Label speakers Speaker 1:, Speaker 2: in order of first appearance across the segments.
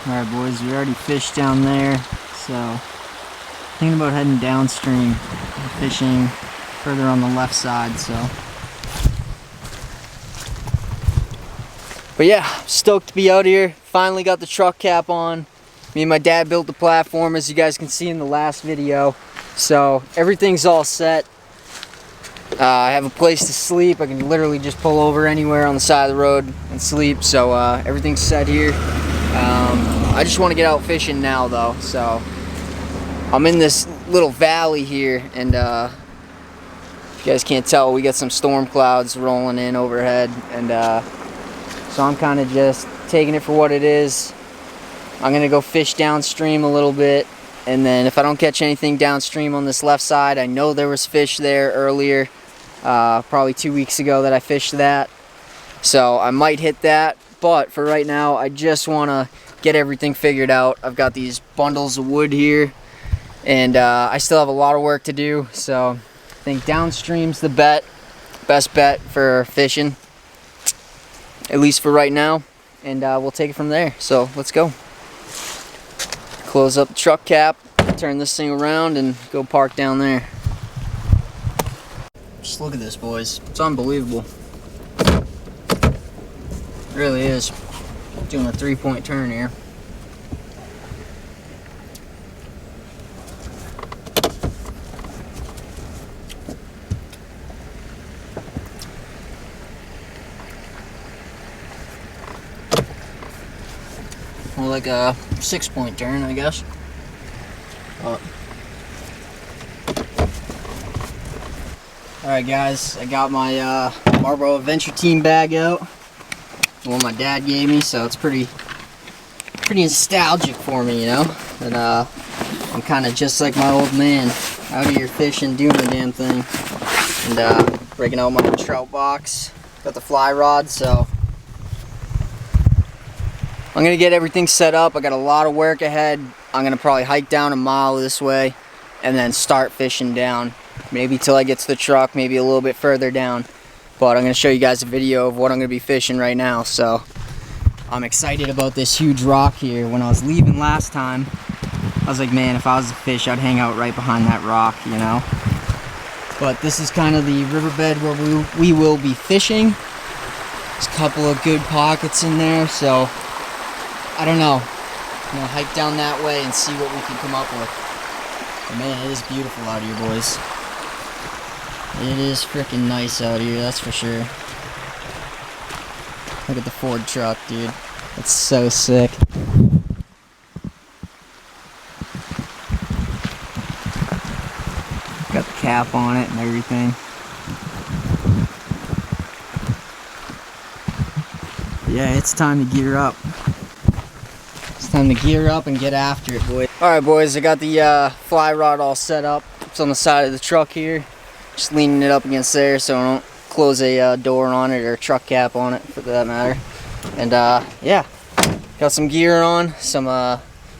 Speaker 1: Alright boys, we already fished down there, so thinking about heading downstream, fishing further on the left side, so. But yeah, stoked to be out here. Finally got the truck cap on. Me and my dad built the platform, as you guys can see in the last video. So everything's all set. I have a place to sleep. I can literally just pull over anywhere on the side of the road and sleep. So everything's set here. I just want to get out fishing now though. So I'm in this little valley here, and if you guys can't tell, we got some storm clouds rolling in overhead, and so I'm kind of just taking it for what it is. I'm gonna go fish downstream a little bit, and then if I don't catch anything downstream on this left side, I know there was fish there earlier, probably 2 weeks ago that I fished that, so I might hit that. But for right now, I just want to get everything figured out. I've got these bundles of wood here, and I still have a lot of work to do, so I think downstream's the best bet for fishing, at least for right now, and we'll take it from there. So let's go. Close up the truck cap, turn this thing around, and go park down there. Just look at this, boys. It's unbelievable. It really is. Doing a 3-point turn here. More like a 6-point turn, I guess. Alright guys, I got my Marlboro Adventure Team bag out. The one my dad gave me, so it's pretty nostalgic for me, you know. And I'm kind of just like my old man, out here fishing, doing the damn thing, and breaking out my trout box. Got the fly rod, so I'm gonna get everything set up. I got a lot of work ahead. I'm gonna probably hike down a mile this way, and then start fishing down. Maybe till I get to the truck, maybe a little bit further down. But I'm going to show you guys a video of what I'm going to be fishing right now. So I'm excited about this huge rock here. When I was leaving last time, I was like, man, if I was a fish, I'd hang out right behind that rock, you know. But this is kind of the riverbed where we will be fishing. There's a couple of good pockets in there, so I don't know. I'm going to hike down that way and see what we can come up with. But man, it is beautiful out here, boys. It is freaking nice out here, that's for sure. Look at the Ford truck, dude. It's so sick. Got the cap on it and everything. Yeah, it's time to gear up. It's time to gear up and get after it, boys. Alright, boys, I got the fly rod all set up. It's on the side of the truck here. Just leaning it up against there so I don't close a door on it or a truck cap on it, for that matter. And yeah, got some gear on, some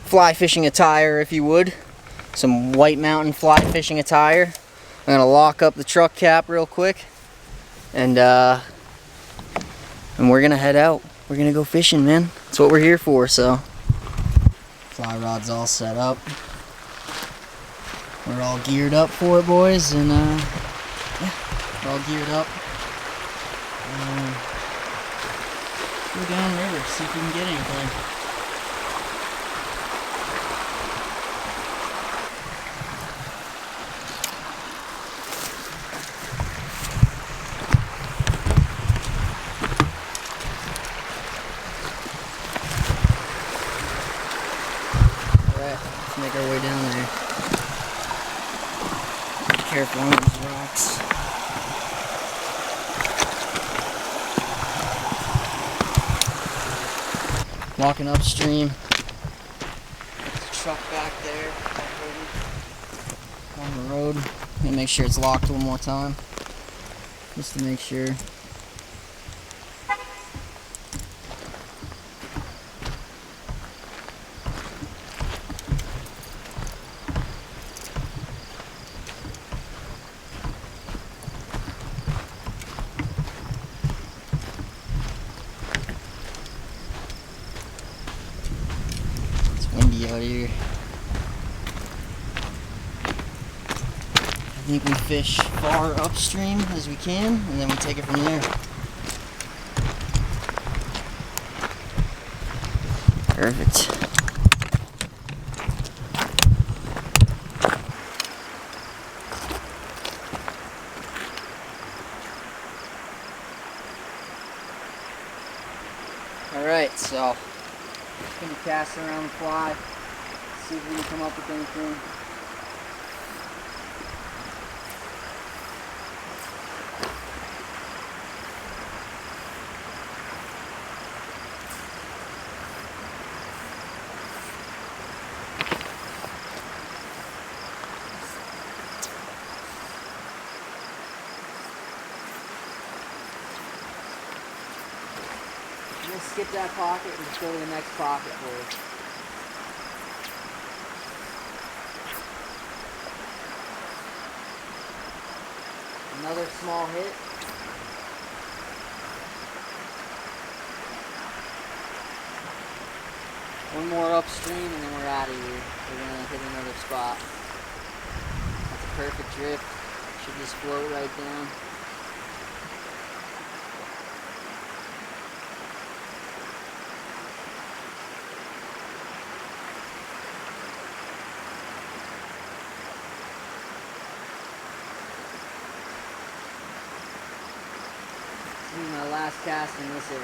Speaker 1: fly fishing attire, if you would. Some White Mountain fly fishing attire. I'm gonna lock up the truck cap real quick, and we're gonna head out. We're gonna go fishing, man. That's what we're here for. So fly rod's all set up. We're all geared up for it, boys, and yeah, we're all geared up. Go downriver, see if we can get anything. Alright, let's make our way down there. Careful on these rocks. Walking upstream. There's a truck back there on the road. I'm gonna make sure it's locked one more time, just to make sure. out here. I think we fish far upstream as we can, and then we take it from there. Perfect. Alright, so just gonna cast around the fly, see if we can come up with anything. Skip that pocket and just go to the next pocket for it. Another small hit. One more upstream and then we're out of here. We're gonna hit another spot. That's a perfect drift. Should just float right down. My last cast in this area.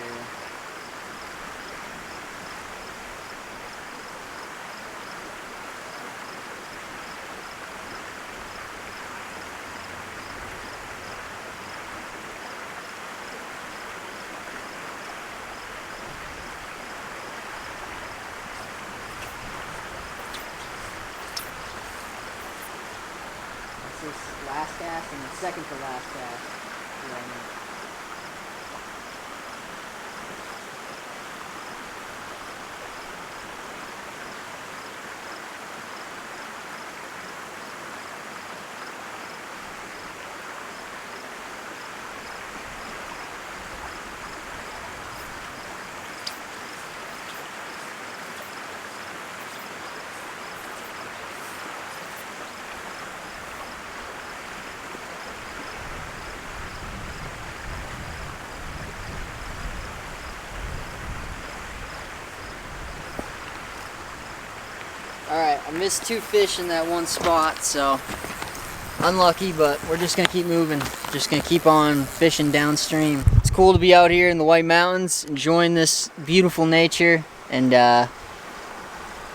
Speaker 1: This is last cast and the second to last cast. Alright, I missed 2 fish in that one spot, so unlucky, but we're just going to keep moving. Just going to keep on fishing downstream. It's cool to be out here in the White Mountains, enjoying this beautiful nature, and I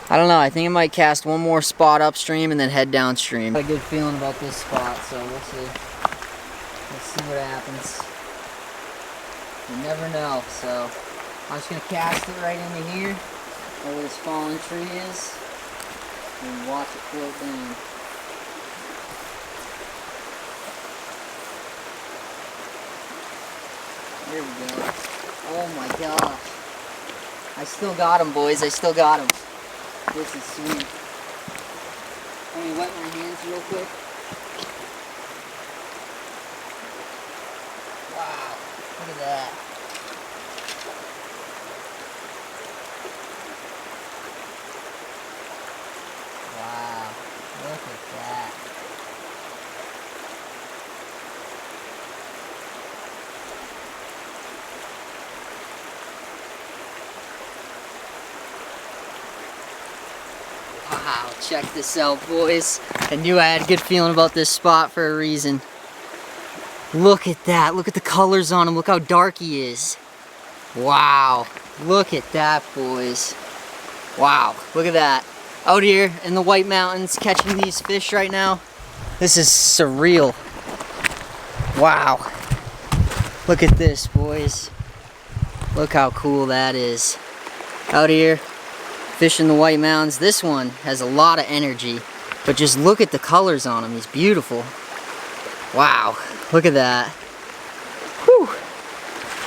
Speaker 1: don't know, I think I might cast one more spot upstream and then head downstream. Got a good feeling about this spot, so we'll see. Let's see what happens. You never know, so I'm just going to cast it right into here, where this fallen tree is. And watch it float down. There we go. Oh my gosh. I still got him, boys. I still got him. This is sweet. Let me wet my hands real quick. Wow. Look at that. Wow, look at that. Wow, check this out, boys. I knew I had a good feeling about this spot for a reason. Look at that. Look at the colors on him. Look how dark he is. Wow. Look at that, boys. Wow. Look at that. Out here in the White Mountains catching these fish right now. This is surreal. Wow. Look at this, boys. Look how cool that is. Out here fishing the White Mountains. This one has a lot of energy, but just look at the colors on him. He's beautiful. Wow. Look at that. Whew.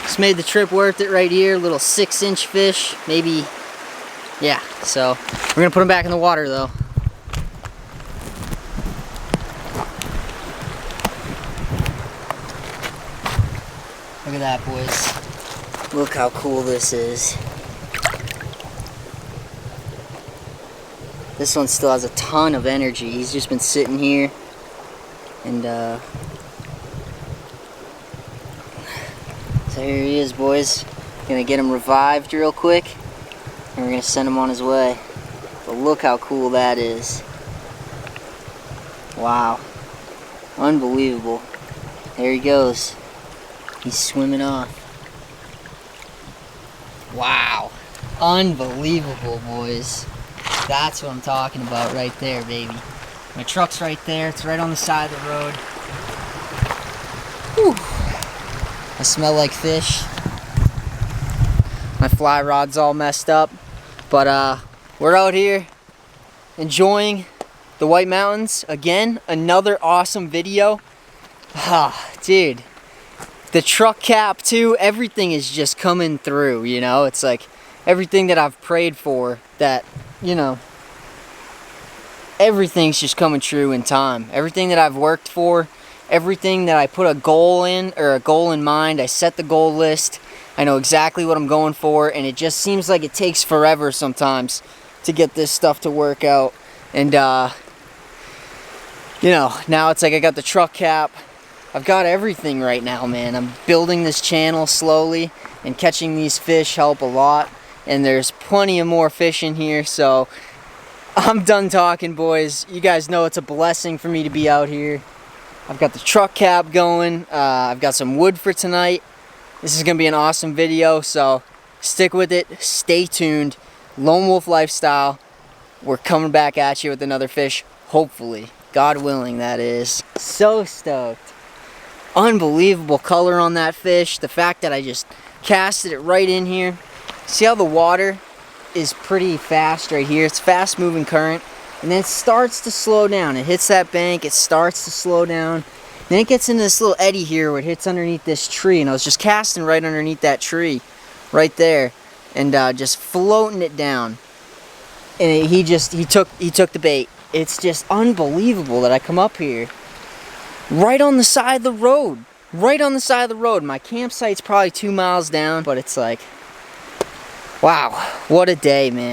Speaker 1: Just made the trip worth it right here. Little 6-inch fish, maybe. Yeah, so we're gonna put them back in the water though. Look at that, boys. Look how cool this is. This one still has a ton of energy. He's just been sitting here, and so here he is, boys. Gonna get him revived real quick, and we're gonna send him on his way. But look how cool that is. Wow. Unbelievable. There he goes. He's swimming off. Wow. Unbelievable, boys. That's what I'm talking about right there, baby. My truck's right there. It's right on the side of the road. Whew. I smell like fish. My fly rod's all messed up. But we're out here enjoying the White Mountains. Again, another awesome video. Ah, dude. The truck cap too, everything is just coming through, you know? It's like everything that I've prayed for, that, you know, everything's just coming true in time. Everything that I've worked for, everything that I put a goal in, or a goal in mind, I set the goal list, I know exactly what I'm going for, and it just seems like it takes forever sometimes to get this stuff to work out. And, you know, now it's like I got the truck cap. I've got everything right now, man. I'm building this channel slowly, and catching these fish help a lot. And there's plenty of more fish in here, so I'm done talking, boys. You guys know it's a blessing for me to be out here. I've got the truck cap going. I've got some wood for tonight. This is going to be an awesome video, so stick with it. Stay tuned. Lone Wolf Lifestyle. We're coming back at you with another fish, hopefully. God willing, that is. So stoked. Unbelievable color on that fish. The fact that I just casted it right in here. See how the water is pretty fast right here? It's fast moving current. And then it starts to slow down. It hits that bank, it starts to slow down. Then it gets into this little eddy here where it hits underneath this tree. And I was just casting right underneath that tree. Right there. And just floating it down. And he took the bait. It's just unbelievable that I come up here. Right on the side of the road. Right on the side of the road. My campsite's probably 2 miles down, but it's like, wow, what a day, man.